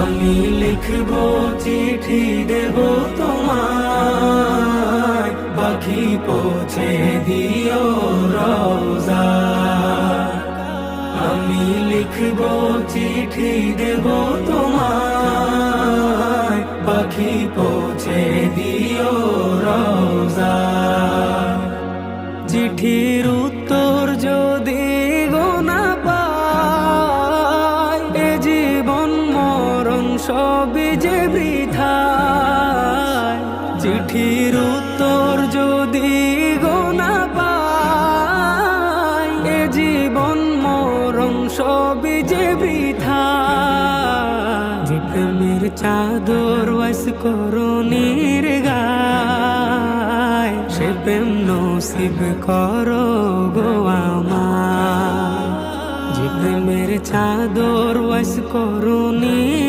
আমি লিখব চিঠি দেব তোমায়, পাখি পৌঁছে দিও রওজা। আমি লিখব চিঠি দেব তোমায়, পাখি পৌঁছে দিও রওজা। চিঠির উত্তর যদি গো না পাই, এ জীবন মরণ সবই যে বৃথায়। চিঠির উত্তর যদি গো না পাই, এ জীবন মরণ সবই যে বৃথায়। যে প্রেমের চাদর ওয়াস করুণীর গায়, সে প্রেম নসিব করো গো আমার। যে প্রেমের চাদর ওয়াস করুণীর